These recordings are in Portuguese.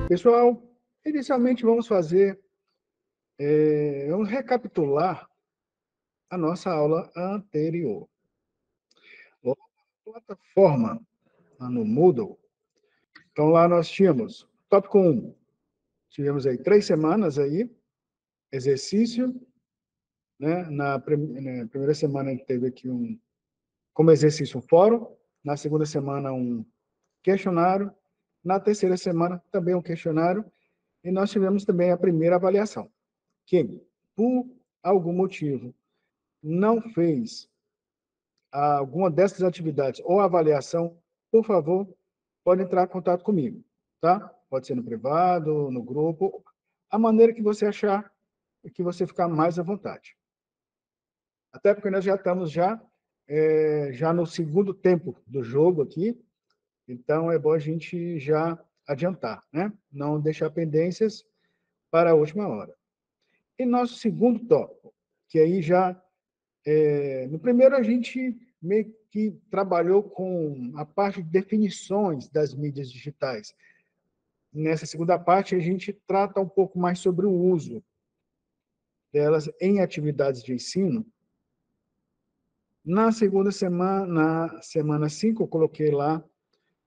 Pessoal, inicialmente vamos recapitular a nossa aula anterior. A plataforma lá no Moodle, então lá nós tínhamos tópico 1, tivemos aí 3 semanas aí, exercício, né? Na primeira semana a gente teve aqui como exercício um fórum, na segunda semana um questionário, na terceira semana também um questionário, e nós tivemos também a primeira avaliação. Quem, por algum motivo, não fez alguma dessas atividades ou avaliação, por favor, pode entrar em contato comigo, tá? Pode ser no privado, no grupo, a maneira que você achar e que você ficar mais à vontade. Até porque nós já estamos já no segundo tempo do jogo aqui, então é bom a gente já adiantar, né? Não deixar pendências para a última hora. E nosso segundo tópico, que aí no primeiro a gente meio que trabalhou com a parte de definições das mídias digitais. Nessa segunda parte, a gente trata um pouco mais sobre o uso delas em atividades de ensino. Na segunda semana, na semana 5, eu coloquei lá,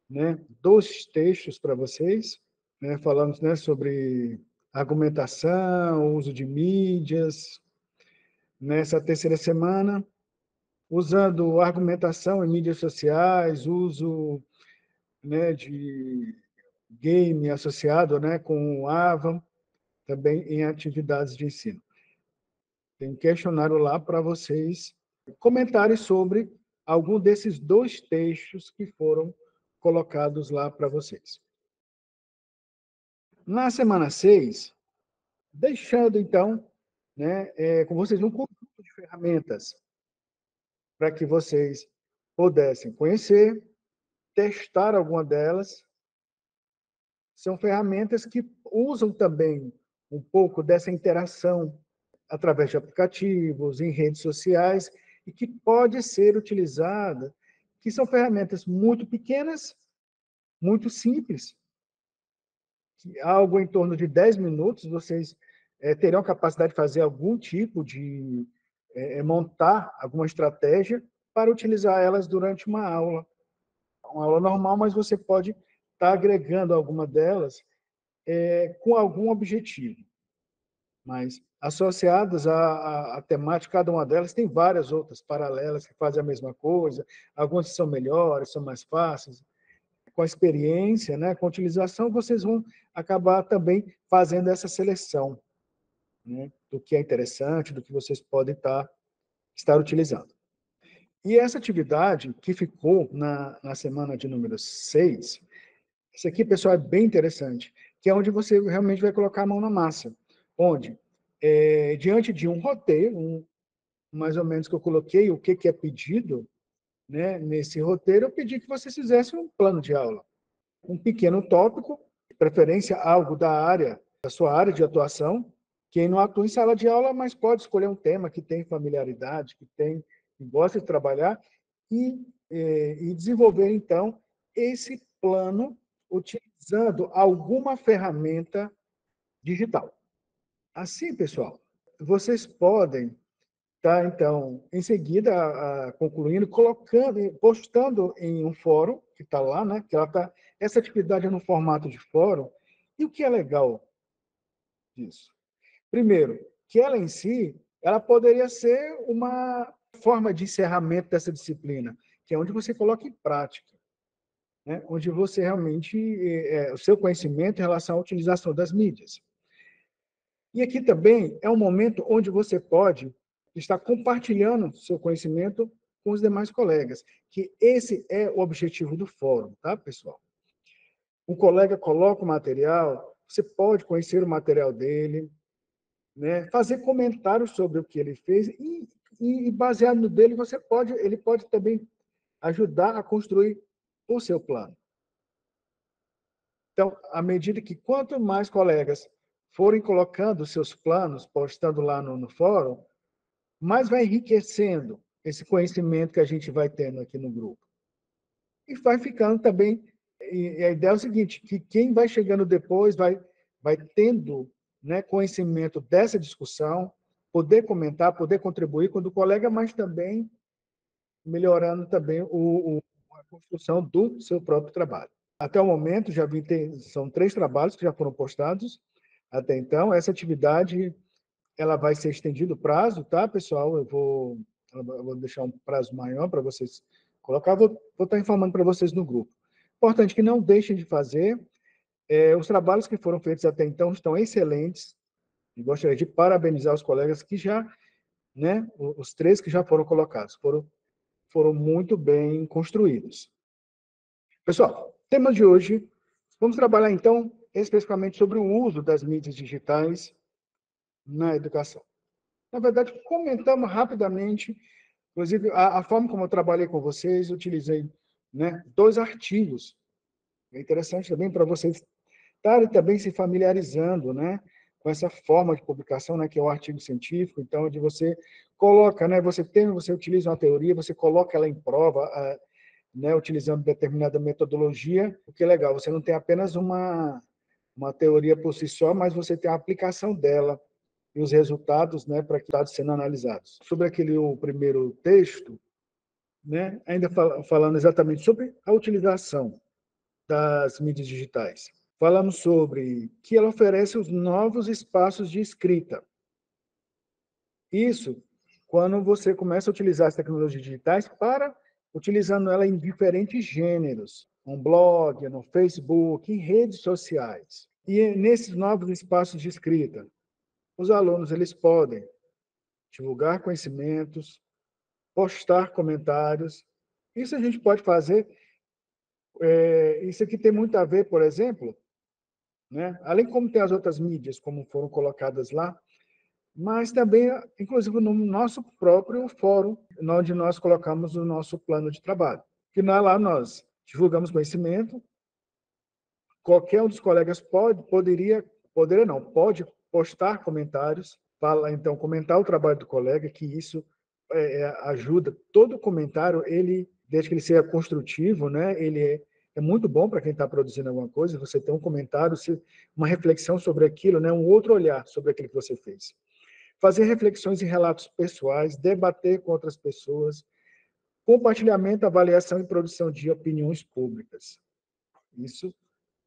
né, 2 textos para vocês, né, falando, né, sobre argumentação, uso de mídias. Nessa terceira semana, usando argumentação em mídias sociais, uso, né, de game associado, né, com o AVA, também em atividades de ensino. Tem um questionário lá para vocês comentarem sobre algum desses 2 textos que foram colocados lá para vocês. Na semana 6, deixando, então, né, com vocês um conjunto de ferramentas para que vocês pudessem conhecer, testar alguma delas. São ferramentas que usam também um pouco dessa interação através de aplicativos, em redes sociais, e que pode ser utilizada, que são ferramentas muito pequenas, muito simples, que algo em torno de 10 minutos, vocês terão capacidade de fazer algum tipo de montar alguma estratégia para utilizar elas durante uma aula normal, mas você pode estar agregando alguma delas com algum objetivo. Mas associadas à temática, cada uma delas tem várias outras paralelas que fazem a mesma coisa, algumas são melhores, são mais fáceis. Com a experiência, né, com a utilização, vocês vão acabar também fazendo essa seleção, né, do que é interessante, do que vocês podem estar utilizando. E essa atividade que ficou na semana de número 6, isso aqui, pessoal, é bem interessante, que é onde você realmente vai colocar a mão na massa, onde, diante de um roteiro, mais ou menos que eu coloquei, o que é pedido, né, nesse roteiro, eu pedi que vocês fizessem um plano de aula, um pequeno tópico, de preferência algo da sua área de atuação. Quem não atua em sala de aula, mas pode escolher um tema que tem familiaridade, que gosta de trabalhar, e desenvolver, então, esse plano utilizando alguma ferramenta digital. Assim, pessoal, vocês podem estar, então, em seguida, concluindo, postando em um fórum, que está lá, né? Essa atividade é no formato de fórum. E o que é legal disso? Primeiro, que ela em si, ela poderia ser uma forma de encerramento dessa disciplina, que é onde você coloca em prática, né? Onde você realmente, o seu conhecimento em relação à utilização das mídias. E aqui também é um momento onde você pode estar compartilhando seu conhecimento com os demais colegas, que esse é o objetivo do fórum, tá, pessoal? Um colega coloca o material, você pode conhecer o material dele, né, fazer comentários sobre o que ele fez e baseado no dele, ele pode também ajudar a construir o seu plano. Então, à medida que quanto mais colegas forem colocando seus planos, postando lá no fórum, mais vai enriquecendo esse conhecimento que a gente vai tendo aqui no grupo. E vai ficando também E a ideia é o seguinte, que quem vai chegando depois vai tendo, né, conhecimento dessa discussão, poder comentar, poder contribuir com o do colega, mas também melhorando também a construção do seu próprio trabalho. Até o momento, são 3 trabalhos que já foram postados até então. Essa atividade ela vai ser estendida o prazo, tá, pessoal? Eu vou deixar um prazo maior para vocês colocar. Vou estar informando para vocês no grupo. Importante que não deixem de fazer. Os trabalhos que foram feitos até então estão excelentes. E gostaria de parabenizar os colegas que já, né, os 3 que já foram colocados, foram muito bem construídos. Pessoal, tema de hoje, vamos trabalhar então especificamente sobre o uso das mídias digitais na educação. Na verdade, comentamos rapidamente, inclusive a forma como eu trabalhei com vocês, utilizei, né, 2 artigos. É interessante também para vocês estarem também se familiarizando, né, com essa forma de publicação, né, que é o artigo científico. Então, onde você coloca, né, você utiliza uma teoria, você coloca ela em prova, né, utilizando determinada metodologia. O que é legal, você não tem apenas uma teoria por si só, mas você tem a aplicação dela e os resultados, né, para que dados sendo analisados. Sobre o primeiro texto, né, ainda falando exatamente sobre a utilização das mídias digitais. Falamos sobre que ela oferece os novos espaços de escrita. Isso quando você começa a utilizar as tecnologias digitais utilizando ela em diferentes gêneros, um blog, no Facebook, em redes sociais. E nesses novos espaços de escrita, os alunos eles podem divulgar conhecimentos, postar comentários. Isso a gente pode fazer. Isso aqui tem muito a ver, por exemplo, né? Além de como tem as outras mídias, como foram colocadas lá, mas também, inclusive, no nosso próprio fórum, onde nós colocamos o nosso plano de trabalho. Que lá nós divulgamos conhecimento, qualquer um dos colegas poderia não, pode postar comentários, então, comentar o trabalho do colega, que isso ajuda. Todo comentário, desde que ele seja construtivo, né, ele é muito bom para quem está produzindo alguma coisa, você tem um comentário, uma reflexão sobre aquilo, né, um outro olhar sobre aquilo que você fez. Fazer reflexões e relatos pessoais, debater com outras pessoas, compartilhamento, avaliação e produção de opiniões públicas. Isso,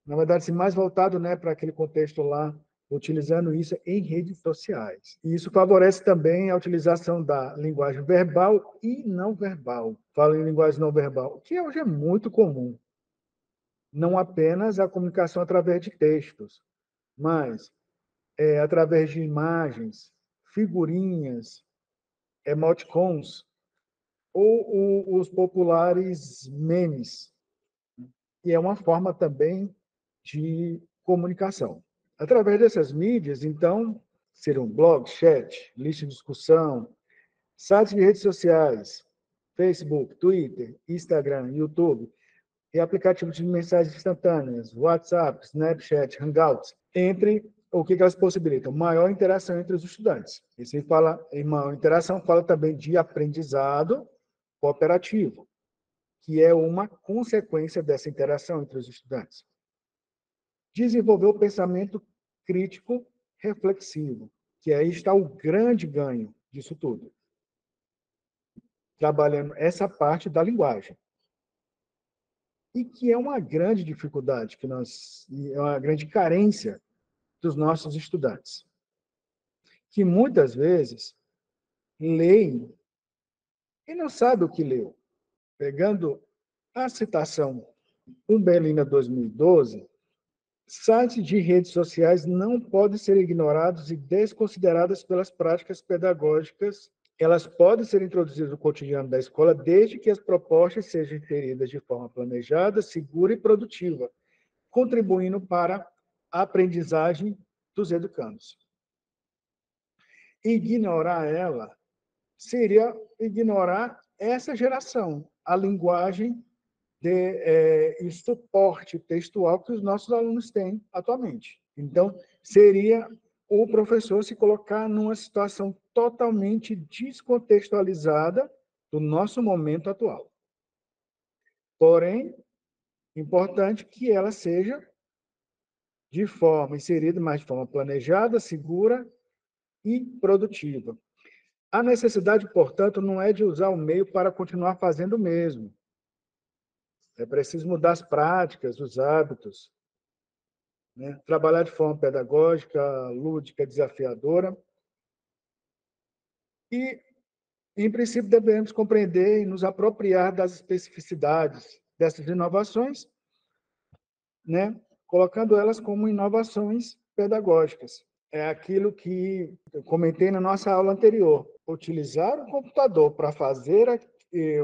na verdade, mais voltado, né, para aquele contexto lá, utilizando isso em redes sociais. E isso favorece também a utilização da linguagem verbal e não verbal. Falo em linguagem não verbal, que hoje é muito comum. Não apenas a comunicação através de textos, mas através de imagens, figurinhas, emoticons, ou os populares memes, que é uma forma também de comunicação. Através dessas mídias, então, serão blog, chat, lista de discussão, sites de redes sociais, Facebook, Twitter, Instagram, YouTube, e aplicativos de mensagens instantâneas, WhatsApp, Snapchat, Hangouts, entre o que elas possibilitam? Maior interação entre os estudantes. E se fala em maior interação, fala também de aprendizado cooperativo, que é uma consequência dessa interação entre os estudantes. Desenvolver o pensamento crítico reflexivo, que aí está o grande ganho disso tudo, trabalhando essa parte da linguagem. E que é uma grande dificuldade, é uma grande carência dos nossos estudantes, que muitas vezes leem e não sabem o que leu. Pegando a citação Umbelina 2012, sites de redes sociais não podem ser ignorados e desconsiderados pelas práticas pedagógicas. Elas podem ser introduzidas no cotidiano da escola desde que as propostas sejam inseridas de forma planejada, segura e produtiva, contribuindo para a aprendizagem dos educandos. Ignorar ela seria ignorar essa geração, a linguagem e suporte textual que os nossos alunos têm atualmente. Então, seria o professor se colocar numa situação totalmente descontextualizada do nosso momento atual. Porém, Importante que ela seja de forma inserida, mas de forma planejada, segura e produtiva. A necessidade, portanto, não é de usar o meio para continuar fazendo o mesmo. É preciso mudar as práticas, os hábitos, né? Trabalhar de forma pedagógica, lúdica, desafiadora. E, em princípio, devemos compreender e nos apropriar das especificidades dessas inovações, né? Colocando elas como inovações pedagógicas. É aquilo que eu comentei na nossa aula anterior. Utilizar o computador para fazer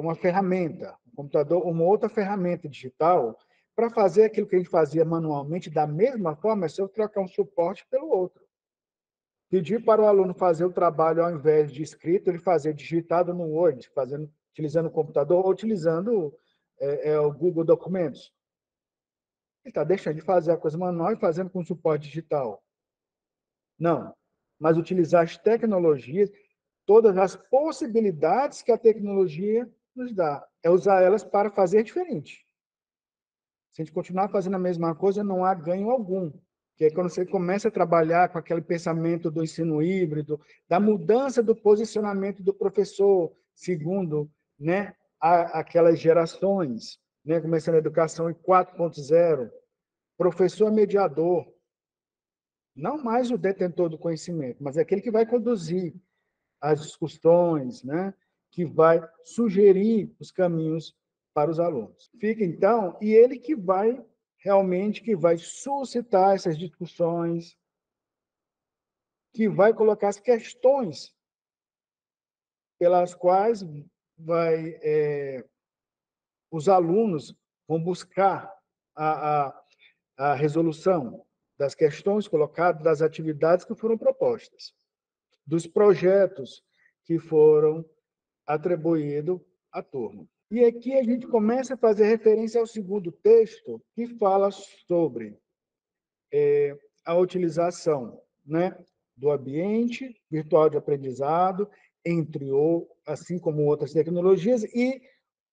uma ferramenta, um computador, uma outra ferramenta digital, para fazer aquilo que a gente fazia manualmente da mesma forma, é se eu trocar um suporte pelo outro. Pedir para o aluno fazer o trabalho ao invés de escrito, ele fazer digitado no Word, utilizando o computador ou utilizando o Google Documentos. Ele está deixando de fazer a coisa manual e fazendo com suporte digital. Não, mas utilizar as tecnologias, todas as possibilidades que a tecnologia nos dá. É usar elas para fazer diferente. Se a gente continuar fazendo a mesma coisa, não há ganho algum. Que é quando você começa a trabalhar com aquele pensamento do ensino híbrido, da mudança do posicionamento do professor, segundo, né, aquelas gerações, né, começando a educação em 4.0, professor mediador, não mais o detentor do conhecimento, mas aquele que vai conduzir as discussões, né, que vai sugerir os caminhos para os alunos. Fica então, e ele que vai realmente que vai suscitar essas discussões, que vai colocar as questões pelas quais os alunos vão buscar a, a, a resolução das questões colocadas, das atividades que foram propostas, dos projetos que foram atribuídos à turma. E aqui a gente começa a fazer referência ao segundo texto, que fala sobre a utilização, né, do ambiente virtual de aprendizado, assim como outras tecnologias, e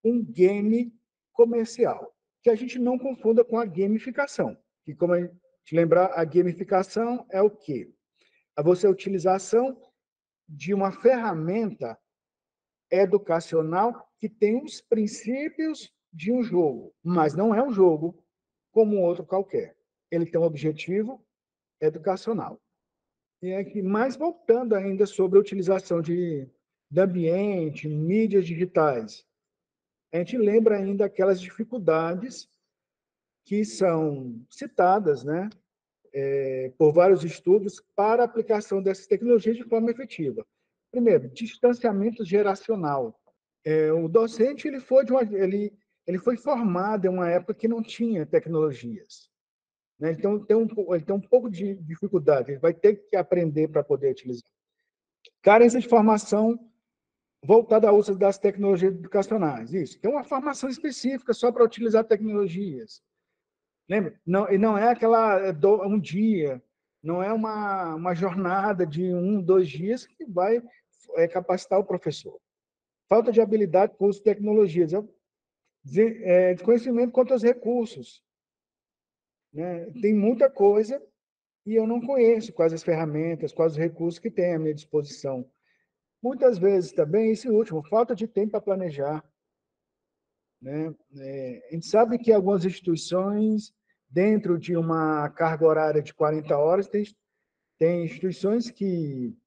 um game comercial, que a gente não confunda com a gamificação. Que, como a gente lembrar, a gamificação é o quê? É você a utilização de uma ferramenta educacional que tem os princípios de um jogo, mas não é um jogo como outro qualquer. Ele tem um objetivo educacional. E aqui, mais voltando ainda sobre a utilização de ambiente, mídias digitais, a gente lembra ainda aquelas dificuldades que são citadas, né, por vários estudos para a aplicação dessas tecnologias de forma efetiva. Primeiro, distanciamento geracional. O docente ele foi formado em uma época que não tinha tecnologias, né? Então ele tem um pouco de dificuldade, ele vai ter que aprender para poder utilizar. Carência de formação voltada ao uso das tecnologias educacionais. Isso. Tem uma formação específica só para utilizar tecnologias. Lembra? Não, e não é um dia, não é uma jornada de 2 dias que vai capacitar o professor. Falta de habilidade para o uso de tecnologias. Desconhecimento quanto aos recursos, né? Tem muita coisa e eu não conheço quais as ferramentas, quais os recursos que tem à minha disposição. Muitas vezes também, esse último, falta de tempo para planejar, né? A gente sabe que algumas instituições, dentro de uma carga horária de 40 horas, tem instituições que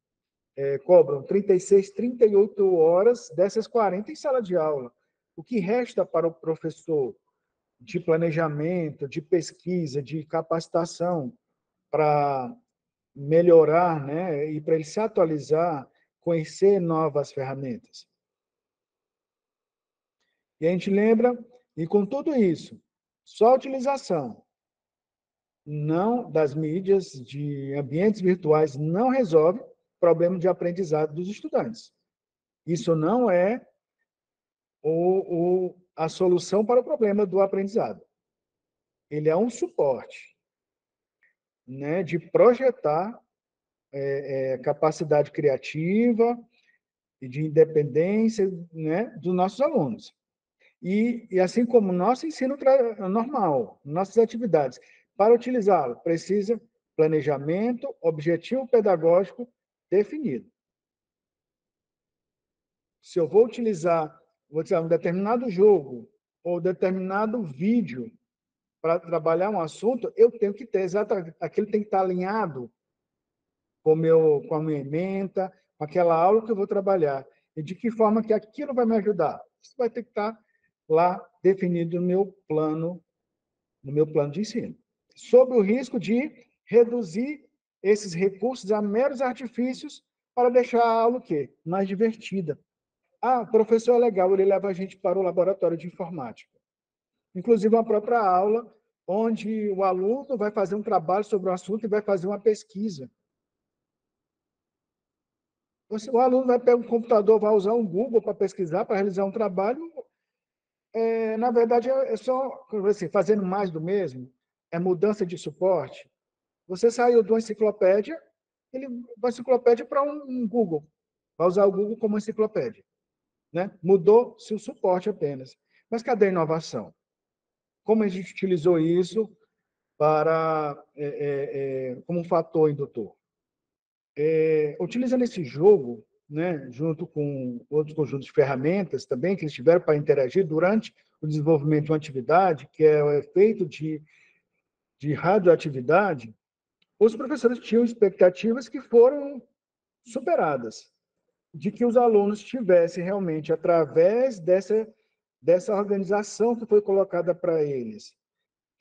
cobram 36, 38 horas dessas 40 em sala de aula. O que resta para o professor de planejamento, de pesquisa, de capacitação para melhorar, né, e para ele se atualizar, conhecer novas ferramentas. E a gente lembra, e com tudo isso, só a utilização não das mídias, de ambientes virtuais, não resolve o problema de aprendizado dos estudantes. Isso não é a solução para o problema do aprendizado. Ele é um suporte, né, de projetar capacidade criativa e de independência, né, dos nossos alunos. E assim como nosso ensino normal, nossas atividades, para utilizá-lo, precisa planejamento, objetivo pedagógico definido. Se eu vou utilizar um determinado jogo ou determinado vídeo para trabalhar um assunto, eu tenho que ter exatamente, aquilo tem que estar alinhado com a minha ementa, com aquela aula que eu vou trabalhar. E de que forma que aquilo vai me ajudar? Isso vai ter que estar lá definido no meu plano de ensino. Sob o risco de reduzir esses recursos a meros artifícios para deixar a aula o quê? Mais divertida. Ah, o professor é legal, ele leva a gente para o laboratório de informática. Inclusive, uma própria aula onde o aluno vai fazer um trabalho sobre o assunto e vai fazer uma pesquisa. O aluno vai pegar um computador, vai usar um Google para pesquisar, para realizar um trabalho. Na verdade, é só assim, fazendo mais do mesmo, é mudança de suporte. Você saiu de uma enciclopédia, uma enciclopédia para um Google. Vai usar o Google como enciclopédia. Né? Mudou-se o suporte apenas. Mas cadê a inovação? Como a gente utilizou isso como um fator indutor? Utilizando esse jogo, né, junto com outros conjuntos de ferramentas também que eles tiveram para interagir durante o desenvolvimento de uma atividade, que é o efeito de radioatividade, os professores tinham expectativas que foram superadas, de que os alunos tivessem realmente, através dessa organização que foi colocada para eles,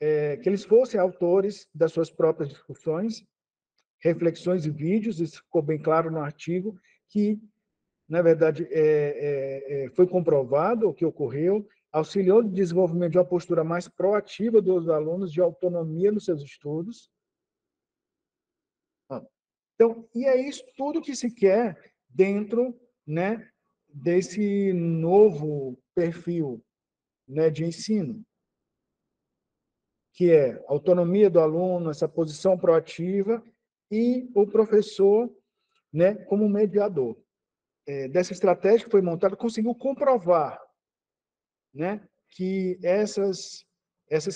que eles fossem autores das suas próprias discussões, reflexões e vídeos, isso ficou bem claro no artigo, que, na verdade, foi comprovado o que ocorreu, auxiliou no desenvolvimento de uma postura mais proativa dos alunos, de autonomia nos seus estudos. Então, e é isso tudo que se quer dentro, né, desse novo perfil, né, de ensino, que é a autonomia do aluno, essa posição proativa e o professor, né, como mediador. Dessa estratégia que foi montada, conseguiu comprovar, né, que essas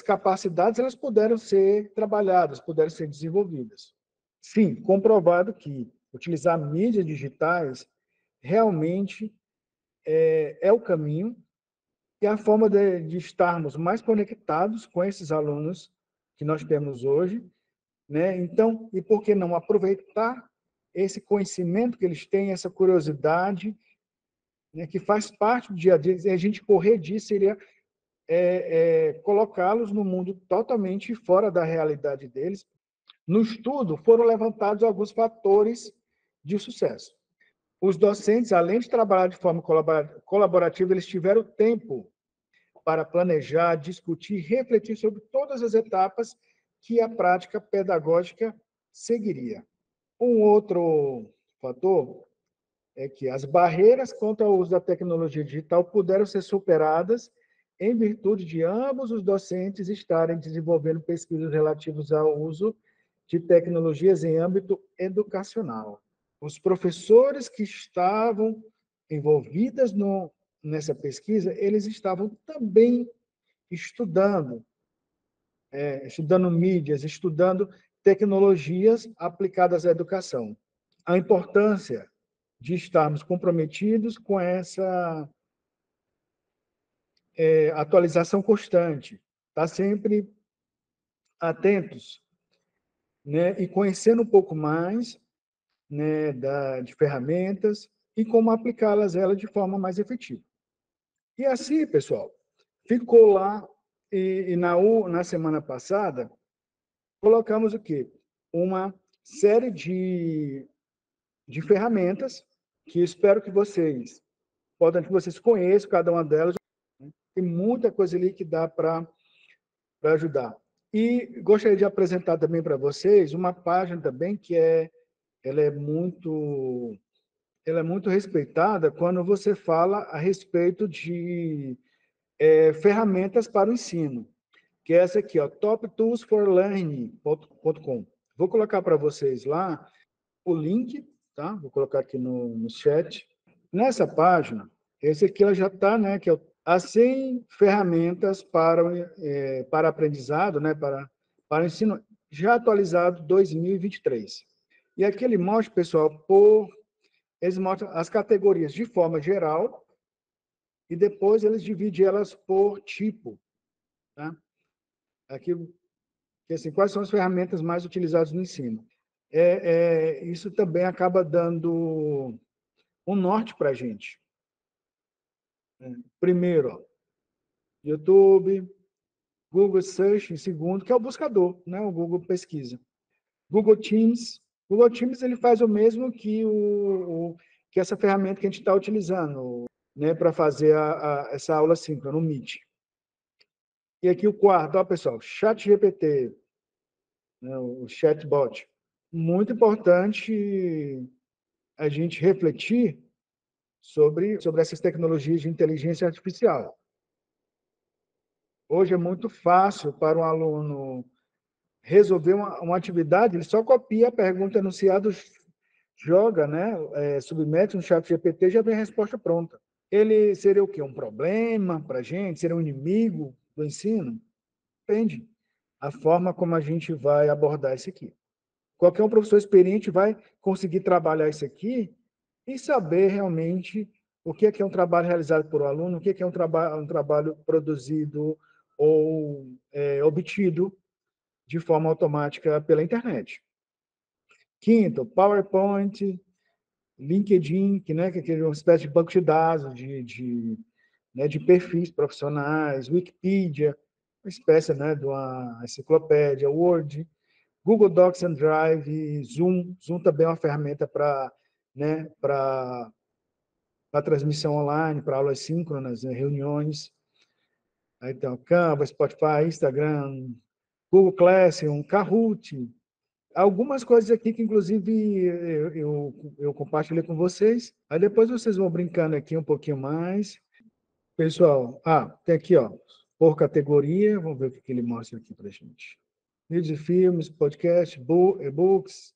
capacidades elas puderam ser trabalhadas, puderam ser desenvolvidas. Sim, comprovado que utilizar mídias digitais realmente é o caminho e a forma de estarmos mais conectados com esses alunos que nós temos hoje, né? Então, e por que não aproveitar esse conhecimento que eles têm, essa curiosidade, né, que faz parte do dia a dia, e a gente correr disso seria colocá-los no mundo totalmente fora da realidade deles. No estudo, foram levantados alguns fatores de sucesso. Os docentes, além de trabalhar de forma colaborativa, eles tiveram tempo para planejar, discutir, refletir sobre todas as etapas que a prática pedagógica seguiria. Um outro fator é que as barreiras quanto ao uso da tecnologia digital puderam ser superadas em virtude de ambos os docentes estarem desenvolvendo pesquisas relativas ao uso de tecnologias em âmbito educacional. Os professores que estavam envolvidos nessa pesquisa, eles estavam também estudando, estudando mídias, estudando tecnologias aplicadas à educação. A importância de estarmos comprometidos com essa atualização constante, estar sempre atentos, né, e conhecendo um pouco mais, né, de ferramentas e como aplicá-las ela de forma mais efetiva. E assim, pessoal, ficou lá, e na semana passada, colocamos o quê? Uma série de ferramentas que espero que vocês conheçam cada uma delas. Tem muita coisa ali que dá para ajudar. E gostaria de apresentar também para vocês uma página também que ela é muito respeitada quando você fala a respeito de ferramentas para o ensino, que é essa aqui, ó, toptoolsforlearning.com. Vou colocar para vocês lá o link, tá? Vou colocar aqui no chat. Nessa página, esse aqui ela já está, né, que é o as 100 ferramentas para aprendizado, né, para o ensino já atualizado 2023. E aqui ele mostra, pessoal, eles mostram as categorias de forma geral e depois eles dividem elas por tipo. Tá? Aqui, que, assim, quais são as ferramentas mais utilizadas no ensino? Isso também acaba dando um norte para a gente. Primeiro, ó, YouTube, Google Search, em segundo, que é o buscador, né? O Google Pesquisa. Google Teams. Google Teams ele faz o mesmo que essa ferramenta que a gente está utilizando, né, para fazer essa aula síncrona, no Meet. E aqui o quarto, ó, pessoal, ChatGPT, né, o chatbot. Muito importante a gente refletir sobre essas tecnologias de inteligência artificial. Hoje é muito fácil para um aluno resolver uma atividade, ele só copia a pergunta enunciada, joga, né, submete no chat GPT, já vem a resposta pronta. Ele seria o quê? Um problema para a gente? Seria um inimigo do ensino? Depende. A forma como a gente vai abordar isso aqui. Qualquer um professor experiente vai conseguir trabalhar isso aqui e saber realmente o que é um trabalho realizado por um aluno, o que é um trabalho produzido ou obtido de forma automática pela internet. Quinto, PowerPoint, LinkedIn, que é uma espécie de banco de dados, de perfis profissionais, Wikipedia, uma espécie, né, de uma enciclopédia, Word, Google Docs and Drive, Zoom. Zoom também é uma ferramenta para, né, para transmissão online, para aulas síncronas, né, reuniões. Então, Canva, Spotify, Instagram, Google Classroom, Kahoot, algumas coisas aqui que, inclusive, eu compartilhei com vocês. Aí depois vocês vão brincando aqui um pouquinho mais. Pessoal, tem aqui, ó, por categoria. Vamos ver o que ele mostra aqui para a gente. Vídeos e filmes, podcast, e-books,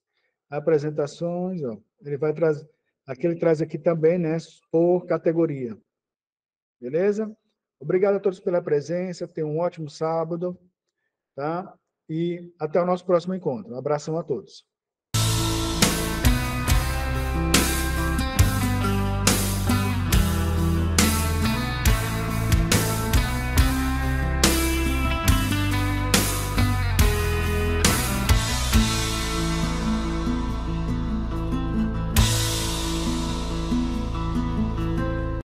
apresentações. Ó. Ele vai trazer. Aqui ele traz aqui também, né, por categoria. Beleza? Obrigado a todos pela presença. Tenham um ótimo sábado. Tá? E até o nosso próximo encontro. Um abração a todos.